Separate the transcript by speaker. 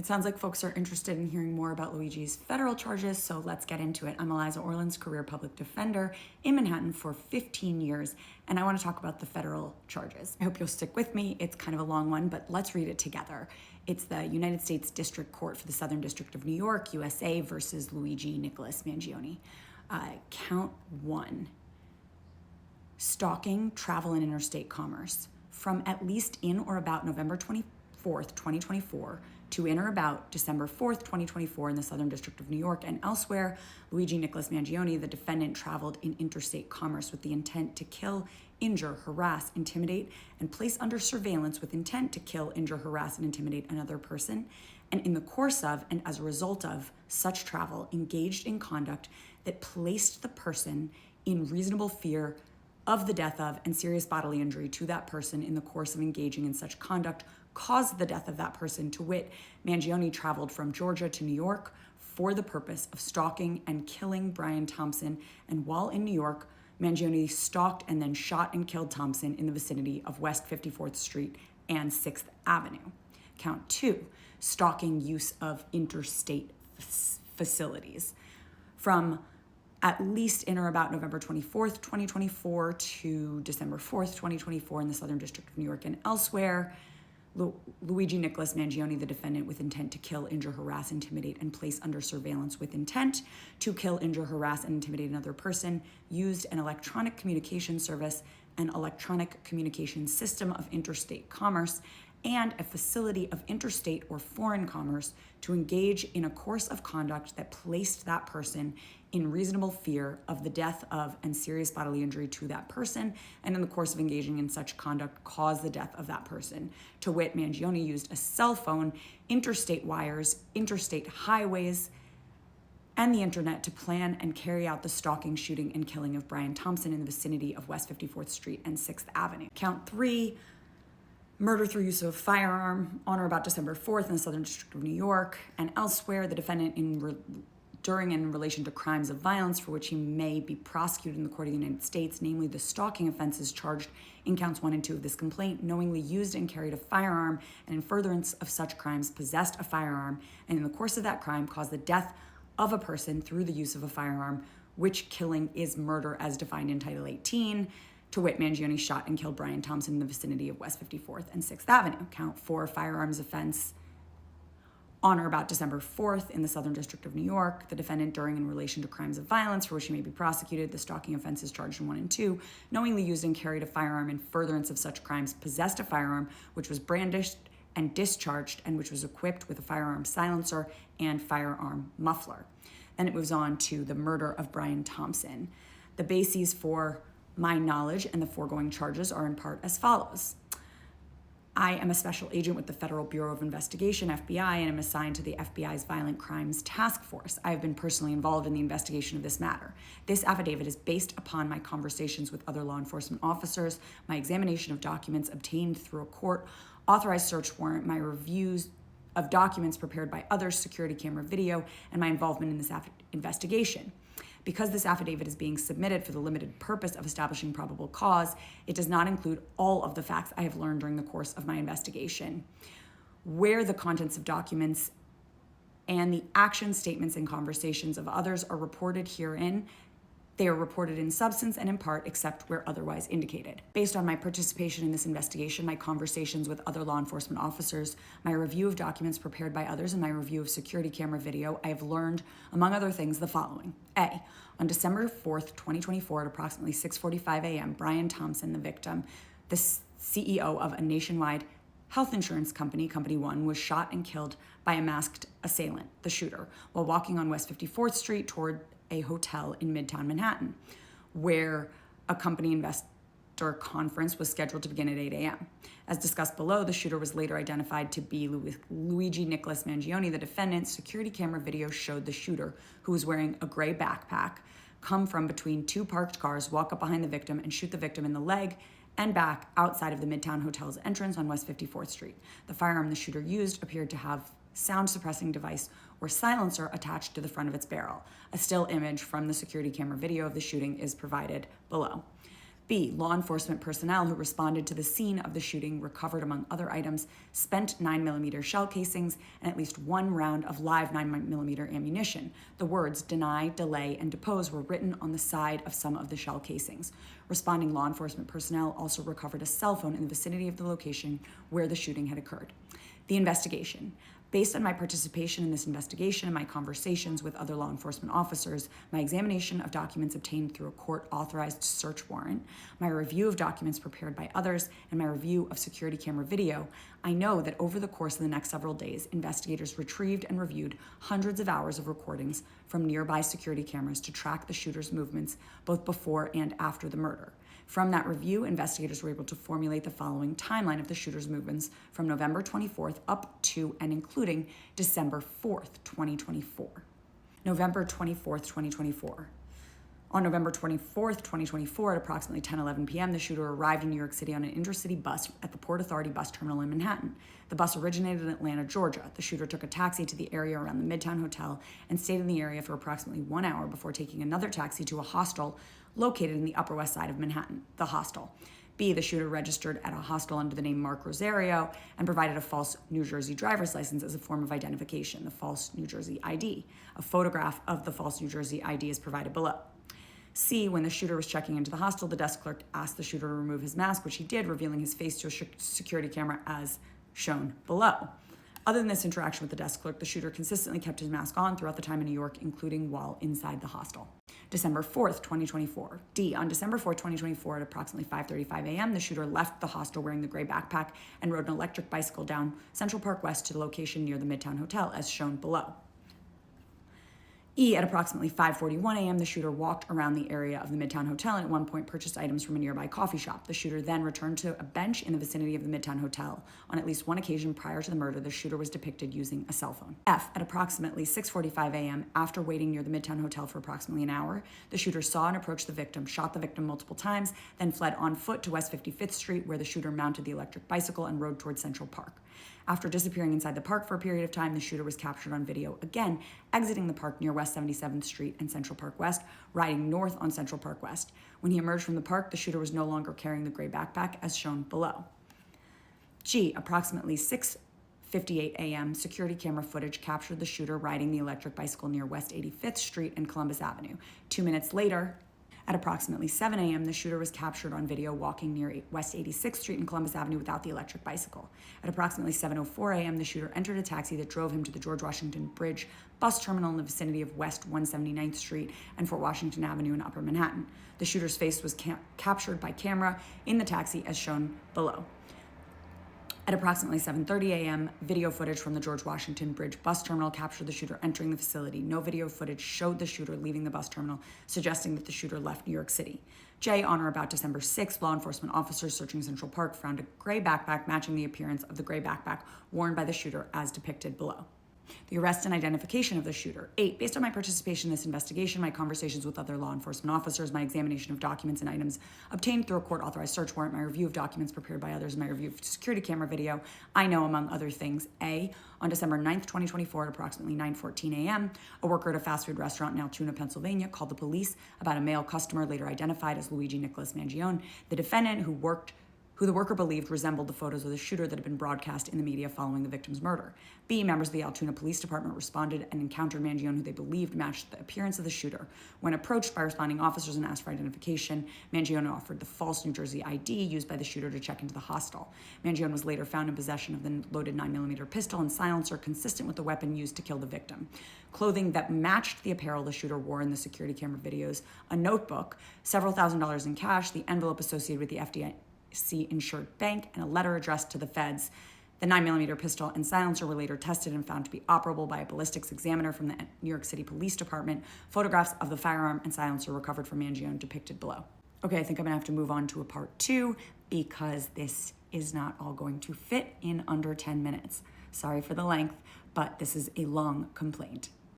Speaker 1: It sounds like folks are interested in hearing more about Luigi's federal charges, so let's get into it. I'm Eliza Orland's career public defender in Manhattan for 15 years, and I want to talk about the federal charges. I hope you'll stick with me. It's kind of a long one, but let's read it together. It's the United States District Court for the Southern District of New York, USA, versus Luigi Nicholas Mangione. Count 1. Stalking travel and interstate commerce. From at least in or about November 24th, 2024, to in or about December 4th, 2024 in the Southern District of New York and elsewhere, Luigi Nicholas Mangione, the defendant, traveled in interstate commerce with the intent to kill, injure, harass, intimidate, and place under surveillance with intent to kill, injure, harass, and intimidate another person, and in the course of and as a result of such travel, engaged in conduct that placed the person in reasonable fear of the death of and serious bodily injury to that person in the course of engaging in such conduct, caused the death of that person. To wit, Mangione traveled from Georgia to New York for the purpose of stalking and killing Brian Thompson, and while in New York, Mangione stalked and then shot and killed Thompson in the vicinity of West 54th Street and 6th Avenue. Count 2, stalking use of interstate facilities. From at least in or about November 24th, 2024 to December 4th, 2024 in the Southern District of New York and elsewhere, Luigi Nicholas Mangione, the defendant, with intent to kill, injure, harass, intimidate, and place under surveillance with intent to kill, injure, harass, and intimidate another person, used an electronic communication service, an electronic communication system of interstate commerce, and a facility of interstate or foreign commerce to engage in a course of conduct that placed that person in reasonable fear of the death of and serious bodily injury to that person, and in the course of engaging in such conduct caused the death of that person. To wit, Mangione used a cell phone, interstate wires, interstate highways, and the internet to plan and carry out the stalking, shooting, and killing of Brian Thompson in the vicinity of West 54th Street and 6th Avenue. Count 3, murder through use of a firearm on or about December 4th in the Southern District of New York and elsewhere. The defendant during and in relation to crimes of violence for which he may be prosecuted in the court of the United States, namely the stalking offenses charged in counts 1 and 2 of this complaint, knowingly used and carried a firearm, and in furtherance of such crimes possessed a firearm, and in the course of that crime caused the death of a person through the use of a firearm, which killing is murder as defined in Title 18. To wit, Mangione shot and killed Brian Thompson in the vicinity of West 54th and 6th Avenue. Count 4, firearms offense on or about December 4th in the Southern District of New York. The defendant, during and in relation to crimes of violence for which he may be prosecuted, the stalking offenses charged in 1 and 2, knowingly used and carried a firearm in furtherance of such crimes, possessed a firearm which was brandished and discharged and which was equipped with a firearm silencer and firearm muffler. Then it moves on to the murder of Brian Thompson. The bases for my knowledge and the foregoing charges are in part as follows. I am a special agent with the Federal Bureau of Investigation, FBI, and am assigned to the FBI's Violent Crimes Task Force. I have been personally involved in the investigation of this matter. This affidavit is based upon my conversations with other law enforcement officers, my examination of documents obtained through a court-authorized search warrant, my reviews of documents prepared by others, security camera video, and my involvement in this investigation. Because this affidavit is being submitted for the limited purpose of establishing probable cause, it does not include all of the facts I have learned during the course of my investigation. Where the contents of documents and the action statements and conversations of others are reported herein, they are reported in substance and in part, except where otherwise indicated. Based on my participation in this investigation, my conversations with other law enforcement officers, my review of documents prepared by others, and my review of security camera video, I have learned, among other things, the following. A, on December 4th, 2024, at approximately 6:45 a.m., Brian Thompson, the victim, the CEO of a nationwide health insurance company, Company One, was shot and killed by a masked assailant, the shooter, while walking on West 54th Street toward a hotel in Midtown Manhattan, where a company investor conference was scheduled to begin at 8 a.m. As discussed below, the shooter was later identified to be Luigi Nicholas Mangione, the defendant. Security camera video showed the shooter, who was wearing a gray backpack, come from between 2 parked cars, walk up behind the victim, and shoot the victim in the leg and back outside of the Midtown Hotel's entrance on West 54th Street. The firearm the shooter used appeared to have sound suppressing device or silencer attached to the front of its barrel. A still image from the security camera video of the shooting is provided below. B, law enforcement personnel who responded to the scene of the shooting recovered, among other items, spent 9mm shell casings and at least one round of live 9mm ammunition. The words deny, delay, and depose were written on the side of some of the shell casings. Responding law enforcement personnel also recovered a cell phone in the vicinity of the location where the shooting had occurred. The investigation. Based on my participation in this investigation and my conversations with other law enforcement officers, my examination of documents obtained through a court-authorized search warrant, my review of documents prepared by others, and my review of security camera video, I know that over the course of the next several days, investigators retrieved and reviewed hundreds of hours of recordings from nearby security cameras to track the shooter's movements both before and after the murder. From that review, investigators were able to formulate the following timeline of the shooter's movements from November 24th up to and including December 4th, 2024. November 24th, 2024. On November 24th, 2024, at approximately 10:11 p.m., the shooter arrived in New York City on an intercity bus at the Port Authority bus terminal in Manhattan. The bus originated in Atlanta, Georgia. The shooter took a taxi to the area around the Midtown Hotel and stayed in the area for approximately 1 hour before taking another taxi to a hostel located in the Upper West Side of Manhattan, the Hostel. B, the shooter registered at a hostel under the name Mark Rosario and provided a false New Jersey driver's license as a form of identification, the false New Jersey ID. A photograph of the false New Jersey ID is provided below. C, when the shooter was checking into the hostel, the desk clerk asked the shooter to remove his mask, which he did, revealing his face to a security camera as shown below. Other than this interaction with the desk clerk, the shooter consistently kept his mask on throughout the time in New York, including while inside the hostel. December 4th, 2024. D, on December 4th, 2024, at approximately 5:35 a.m., the shooter left the hostel wearing the gray backpack and rode an electric bicycle down Central Park West to the location near the Midtown Hotel, as shown below. E, at approximately 5:41 a.m., the shooter walked around the area of the Midtown Hotel and at one point purchased items from a nearby coffee shop. The shooter then returned to a bench in the vicinity of the Midtown Hotel. On at least one occasion prior to the murder, the shooter was depicted using a cell phone. F, at approximately 6:45 a.m., after waiting near the Midtown Hotel for approximately an hour, the shooter saw and approached the victim, shot the victim multiple times, then fled on foot to West 55th Street, where the shooter mounted the electric bicycle and rode towards Central Park. After disappearing inside the park for a period of time, the shooter was captured on video again, exiting the park near West 77th Street and Central Park West, riding north on Central Park West. When he emerged from the park, the shooter was no longer carrying the gray backpack, as shown below. G, approximately 6:58 a.m., security camera footage captured the shooter riding the electric bicycle near West 85th Street and Columbus Avenue. 2 minutes later, at approximately 7 a.m., the shooter was captured on video walking near West 86th Street and Columbus Avenue without the electric bicycle. At approximately 7:04 a.m., the shooter entered a taxi that drove him to the George Washington Bridge bus terminal in the vicinity of West 179th Street and Fort Washington Avenue in Upper Manhattan. The shooter's face was captured by camera in the taxi, as shown below. At approximately 7:30 a.m., video footage from the George Washington Bridge bus terminal captured the shooter entering the facility. No video footage showed the shooter leaving the bus terminal, suggesting that the shooter left New York City. J, on or about December 6th, law enforcement officers searching Central Park found a gray backpack matching the appearance of the gray backpack worn by the shooter as depicted below. The arrest and identification of the shooter. 8, based on my participation in this investigation, my conversations with other law enforcement officers, my examination of documents and items obtained through a court-authorized search warrant, my review of documents prepared by others, and my review of security camera video, I know, among other things, A, on December 9th, 2024, at approximately 9:14 a.m., a worker at a fast food restaurant in Altoona, Pennsylvania, called the police about a male customer later identified as Luigi Mangione, the defendant who the worker believed resembled the photos of the shooter that had been broadcast in the media following the victim's murder. B, members of the Altoona Police Department responded and encountered Mangione, who they believed matched the appearance of the shooter. When approached by responding officers and asked for identification, Mangione offered the false New Jersey ID used by the shooter to check into the hostel. Mangione was later found in possession of the loaded 9mm pistol and silencer consistent with the weapon used to kill the victim. Clothing that matched the apparel the shooter wore in the security camera videos, a notebook, several $1,000s in cash, the envelope associated with the FDIC-insured bank, and a letter addressed to the feds. The 9mm pistol and silencer were later tested and found to be operable by a ballistics examiner from the New York City Police Department. Photographs of the firearm and silencer recovered from Mangione depicted below. Okay, I think I'm gonna have to move on to a part 2 because this is not all going to fit in under 10 minutes. Sorry for the length, but this is a long complaint.